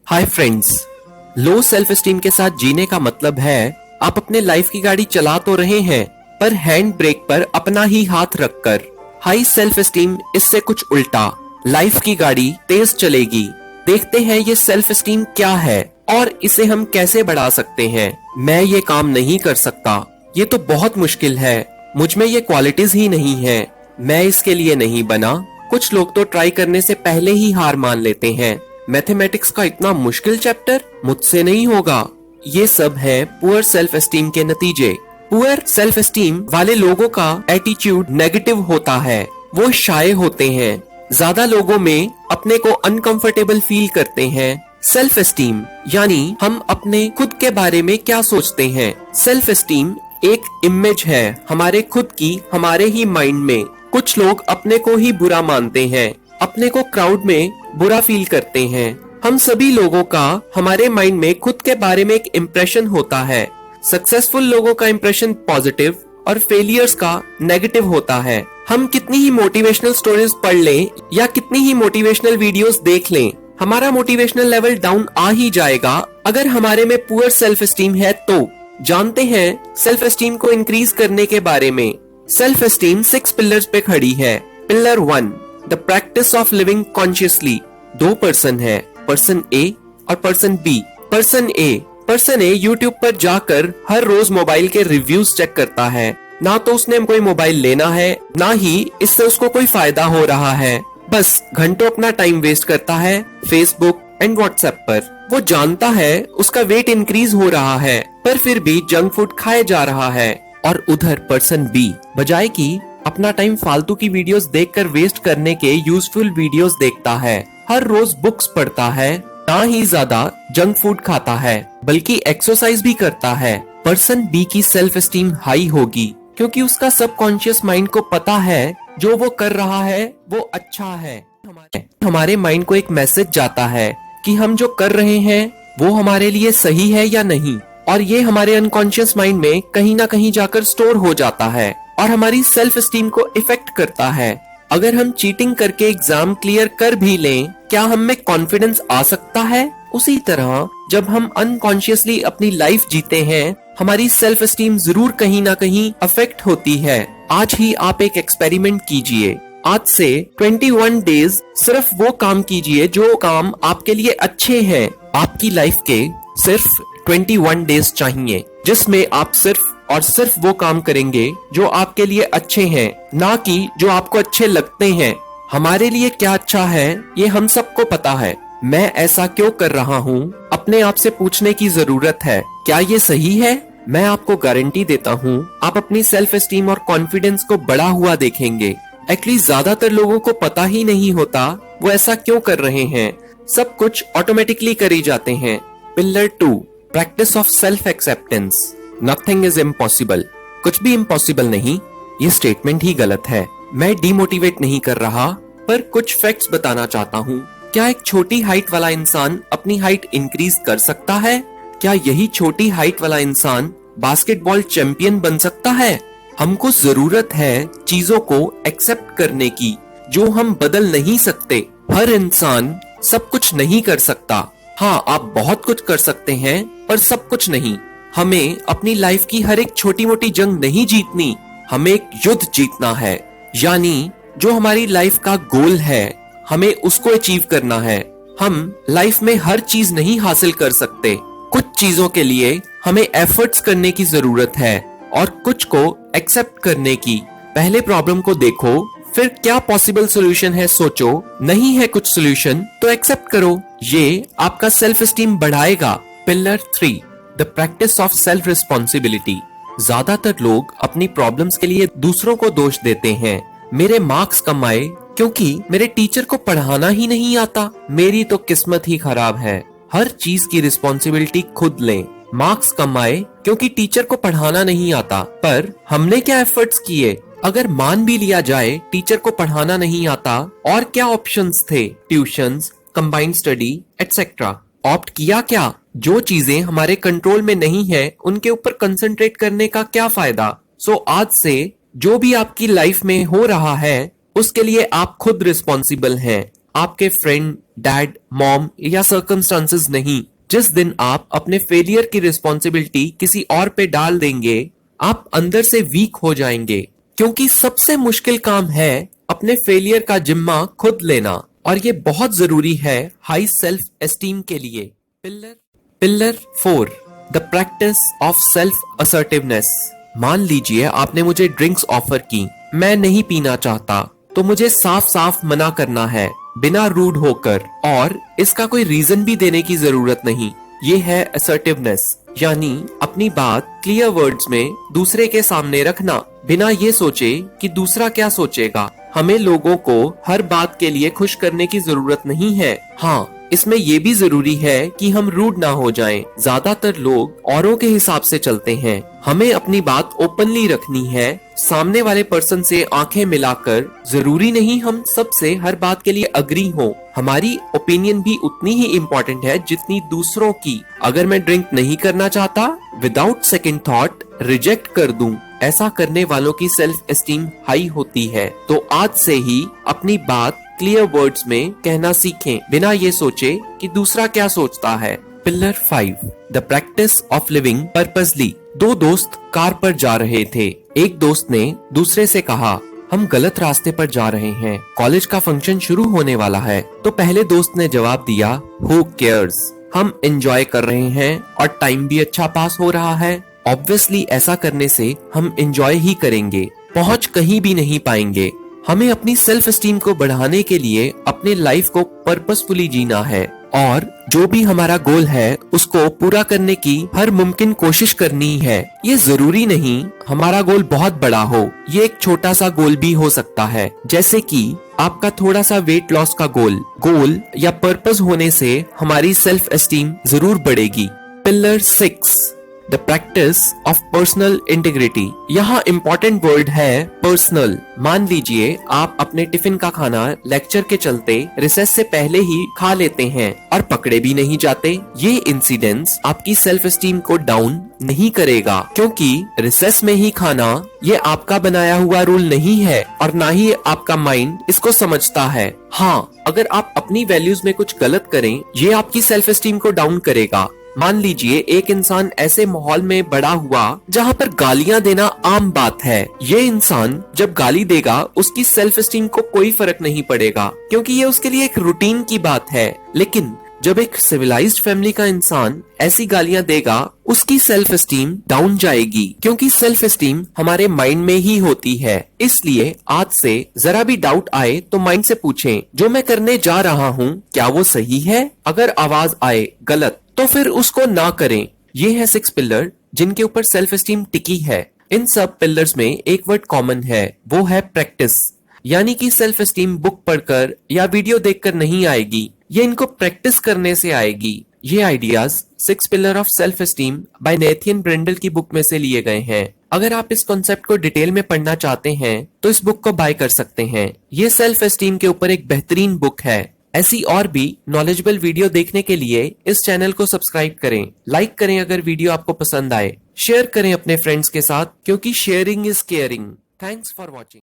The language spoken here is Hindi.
Hi friends, low self esteem के साथ जीने का मतलब है आप अपने लाइफ की गाड़ी चला तो रहे हैं पर हैंड ब्रेक पर अपना ही हाथ रखकर। हाई सेल्फ एस्टीम इससे कुछ उल्टा, लाइफ की गाड़ी तेज चलेगी। देखते हैं ये सेल्फ एस्टीम क्या है और इसे हम कैसे बढ़ा सकते हैं। मैं ये काम नहीं कर सकता, ये तो बहुत मुश्किल है, मुझ में ये क्वालिटीज ही नहीं है, मैं इसके लिए नहीं बना। कुछ लोग तो ट्राई करने से पहले ही हार मान लेते हैं। मैथमेटिक्स का इतना मुश्किल चैप्टर मुझसे नहीं होगा। ये सब है पुअर सेल्फ एस्टीम के नतीजे। पुअर सेल्फ एस्टीम वाले लोगों का एटीट्यूड नेगेटिव होता है, वो शाय होते हैं, ज्यादा लोगों में अपने को अनकंफर्टेबल फील करते हैं। सेल्फ एस्टीम यानी हम अपने खुद के बारे में क्या सोचते हैं। सेल्फ एस्टीम एक इमेज है हमारे खुद की, हमारे ही माइंड में। कुछ लोग अपने को ही बुरा मानते हैं, अपने को क्राउड में बुरा फील करते हैं। हम सभी लोगों का हमारे माइंड में खुद के बारे में एक इम्प्रेशन होता है। सक्सेसफुल लोगों का इम्प्रेशन पॉजिटिव और फेलियर्स का नेगेटिव होता है। हम कितनी ही मोटिवेशनल स्टोरीज पढ़ लें या कितनी ही मोटिवेशनल वीडियोस देख लें, हमारा मोटिवेशनल लेवल डाउन आ ही जाएगा अगर हमारे में पुअर सेल्फ एस्टीम है तो। जानते हैं सेल्फ एस्टीम को इंक्रीज करने के बारे में। सेल्फ एस्टीम 6 पिलर्स पे खड़ी है। Pillar 1, the practice of living consciously. 2 person है, पर्सन ए और पर्सन बी। पर्सन ए यूट्यूब पर जाकर हर रोज मोबाइल के रिव्यूज चेक करता है। ना तो उसने कोई मोबाइल लेना है, ना ही इससे उसको कोई फायदा हो रहा है, बस घंटों अपना टाइम वेस्ट करता है फेसबुक एंड व्हाट्सएप पर। वो जानता है उसका वेट इंक्रीज हो रहा है पर फिर भी जंक फूड खाए जा रहा है। और उधर पर्सन बी बजाय कि अपना टाइम फालतू की वीडियोस देखकर वेस्ट करने के यूजफुल वीडियोस देखता है, हर रोज बुक्स पढ़ता है, ना ही ज्यादा जंक फूड खाता है बल्कि एक्सरसाइज भी करता है। पर्सन बी की सेल्फ एस्टीम हाई होगी क्योंकि उसका सबकॉन्शियस माइंड को पता है जो वो कर रहा है वो अच्छा है। हमारे माइंड को एक मैसेज जाता है कि हम जो कर रहे हैं वो हमारे लिए सही है या नहीं, और ये हमारे अनकॉन्शियस माइंड में कहीं ना कहीं जाकर स्टोर हो जाता है और हमारी सेल्फ एस्टीम को इफेक्ट करता है। अगर हम चीटिंग करके एग्जाम क्लियर कर भी लें, क्या हम में कॉन्फिडेंस आ सकता है? उसी तरह जब हम अनकॉन्शियसली अपनी लाइफ जीते हैं, हमारी सेल्फ एस्टीम जरूर कहीं ना कहीं अफेक्ट होती है। आज ही आप एक एक्सपेरिमेंट कीजिए। आज से 21 डेज सिर्फ वो काम कीजिए जो काम आपके लिए अच्छे हैं। आपकी लाइफ के सिर्फ 21 डेज चाहिए जिसमें आप सिर्फ और सिर्फ वो काम करेंगे जो आपके लिए अच्छे हैं, ना कि जो आपको अच्छे लगते हैं। हमारे लिए क्या अच्छा है ये हम सबको पता है। मैं ऐसा क्यों कर रहा हूँ अपने आप से पूछने की जरूरत है। क्या ये सही है? मैं आपको गारंटी देता हूँ आप अपनी सेल्फ एस्टीम और कॉन्फिडेंस को बढ़ा हुआ देखेंगे। एटलीस्ट ज्यादातर लोगों को पता ही नहीं होता वो ऐसा क्यों कर रहे हैं, सब कुछ ऑटोमेटिकली करी जाते हैं। Pillar 2, practice of self acceptance. Nothing is impossible. कुछ भी इम्पॉसिबल नहीं, ये स्टेटमेंट ही गलत है। मैं डिमोटिवेट नहीं कर रहा पर कुछ फैक्ट्स बताना चाहता हूँ। क्या एक छोटी हाइट वाला इंसान अपनी हाइट इंक्रीज कर सकता है? क्या यही छोटी हाइट वाला इंसान बास्केटबॉल चैंपियन बन सकता है? हमको जरूरत है चीजों को एक्सेप्ट करने की जो हम बदल नहीं सकते। हर इंसान सब कुछ नहीं कर सकता। हाँ, आप बहुत कुछ कर सकते हैं पर सब कुछ नहीं। हमें अपनी लाइफ की हर एक छोटी मोटी जंग नहीं जीतनी, हमें एक युद्ध जीतना है। यानी जो हमारी लाइफ का गोल है हमें उसको अचीव करना है। हम लाइफ में हर चीज नहीं हासिल कर सकते, कुछ चीजों के लिए हमें एफर्ट्स करने की जरूरत है और कुछ को एक्सेप्ट करने की। पहले प्रॉब्लम को देखो, फिर क्या पॉसिबल सोल्यूशन है सोचो। नहीं है कुछ सोल्यूशन तो एक्सेप्ट करो, ये आपका सेल्फ एस्टीम बढ़ाएगा। Pillar 3, the practice of self responsibility. ज्यादातर लोग अपनी प्रॉब्लम्स के लिए दूसरों को दोष देते हैं। मेरे मार्क्स कम आए क्योंकि मेरे टीचर को पढ़ाना ही नहीं आता, मेरी तो किस्मत ही खराब है। हर चीज की रिस्पॉन्सिबिलिटी खुद लें। मार्क्स कम आए क्योंकि टीचर को पढ़ाना नहीं आता, पर हमने क्या एफर्ट्स किए? अगर मान भी लिया जाए टीचर को पढ़ाना नहीं आता, और क्या ऑप्शंस थे? Tuitions, combined study etcetera. Opt किया क्या? जो चीजें हमारे कंट्रोल में नहीं है उनके ऊपर कंसंट्रेट करने का क्या फायदा? सो आज से जो भी आपकी लाइफ में हो रहा है उसके लिए आप खुद रिस्पॉन्सिबल हैं। आपके फ्रेंड, डैड, मॉम या सर्कमस्टांसेस नहीं। जिस दिन आप अपने फेलियर की रिस्पॉन्सिबिलिटी किसी और पे डाल देंगे, आप अंदर से वीक हो जाएंगे, क्योंकि सबसे मुश्किल काम है अपने फेलियर का जिम्मा खुद लेना, और ये बहुत जरूरी है हाई सेल्फ एस्टीम के लिए। Pillar 4, the practice of self assertiveness. मान लीजिए आपने मुझे ड्रिंक्स ऑफर की, मैं नहीं पीना चाहता, तो मुझे साफ साफ मना करना है, बिना रूड होकर, और इसका कोई रीजन भी देने की जरूरत नहीं। ये है असर्टिवनेस, यानी अपनी बात क्लियर वर्ड्स में दूसरे के सामने रखना, बिना ये सोचे कि दूसरा क्या सोचेगा। हमें लोगों को हर बात के लिए खुश करने की जरूरत नहीं है। हाँ, इसमें ये भी जरूरी है कि हम रूड ना हो जाएं। ज्यादातर लोग औरों के हिसाब से चलते हैं। हमें अपनी बात ओपनली रखनी है, सामने वाले पर्सन से आंखें मिलाकर। जरूरी नहीं हम सबसे हर बात के लिए अग्री हो। हमारी ओपिनियन भी उतनी ही इम्पोर्टेंट है जितनी दूसरों की। अगर मैं ड्रिंक नहीं करना चाहता, विदाउट सेकंड थॉट रिजेक्ट कर दूं, ऐसा करने वालों की सेल्फ एस्टीम हाई होती है। तो आज से ही अपनी बात क्लियर वर्ड्स में कहना सीखें, बिना ये सोचे कि दूसरा क्या सोचता है। Pillar 5, the practice of living purposely. दो दोस्त कार पर जा रहे थे। एक दोस्त ने दूसरे से कहा, हम गलत रास्ते पर जा रहे हैं, कॉलेज का फंक्शन शुरू होने वाला है। तो पहले दोस्त ने जवाब दिया, हु केयर्स, हम एंजॉय कर रहे हैं और टाइम भी अच्छा पास हो रहा है। ऑब्वियसली ऐसा करने से हम एंजॉय ही करेंगे, पहुंच कहीं भी नहीं पाएंगे। हमें अपनी सेल्फ एस्टीम को बढ़ाने के लिए अपने लाइफ को पर्पसफुली जीना है, और जो भी हमारा गोल है उसको पूरा करने की हर मुमकिन कोशिश करनी है। ये जरूरी नहीं हमारा गोल बहुत बड़ा हो, ये एक छोटा सा गोल भी हो सकता है, जैसे कि आपका थोड़ा सा वेट लॉस का गोल या पर्पस होने से हमारी सेल्फ एस्टीम जरूर बढ़ेगी। Pillar 6, the practice of personal integrity. यहाँ इम्पोर्टेंट वर्ड है पर्सनल। मान लीजिए आप अपने टिफिन का खाना लेक्चर के चलते रिसेस से पहले ही खा लेते हैं और पकड़े भी नहीं जाते। ये इंसिडेंट्स आपकी सेल्फ एस्टीम को डाउन नहीं करेगा, क्योंकि रिसेस में ही खाना ये आपका बनाया हुआ रूल नहीं है, और ना ही आपका माइंड इसको समझता है। हाँ, अगर आप अपनी वैल्यूज में कुछ गलत करें, ये आपकी सेल्फ एस्टीम को डाउन करेगा। मान लीजिए एक इंसान ऐसे माहौल में बड़ा हुआ जहाँ पर गालियां देना आम बात है। ये इंसान जब गाली देगा उसकी सेल्फ एस्टीम को कोई फर्क नहीं पड़ेगा, क्योंकि ये उसके लिए एक रूटीन की बात है। लेकिन जब एक सिविलाइज्ड फैमिली का इंसान ऐसी गालियां देगा, उसकी सेल्फ एस्टीम डाउन जाएगी, क्योंकि सेल्फ एस्टीम हमारे माइंड में ही होती है। इसलिए आज से जरा भी डाउट आए तो माइंड से पूछें, जो मैं करने जा रहा हूँ क्या वो सही है? अगर आवाज आए गलत, तो फिर उसको ना करें। ये है 6 पिलर जिनके ऊपर सेल्फ एस्टीम टिकी है। इन सब पिलर्स में एक वर्ड कॉमन है, वो है प्रैक्टिस। यानी कि सेल्फ एस्टीम बुक पढ़कर या वीडियो देखकर नहीं आएगी, ये इनको प्रैक्टिस करने से आएगी। ये ideas 6 pillar of self esteem by Nathaniel Branden की बुक में से लिए गए हैं। अगर आप इस कॉन्सेप्ट को डिटेल में पढ़ना चाहते हैं तो इस बुक को बाय कर सकते हैं। ये सेल्फ एस्टीम के ऊपर एक बेहतरीन बुक है। ऐसी और भी नॉलेजेबल वीडियो देखने के लिए इस चैनल को सब्सक्राइब करें, लाइक करें अगर वीडियो आपको पसंद आए, शेयर करें अपने फ्रेंड्स के साथ, क्योंकि sharing is caring. Thanks for watching.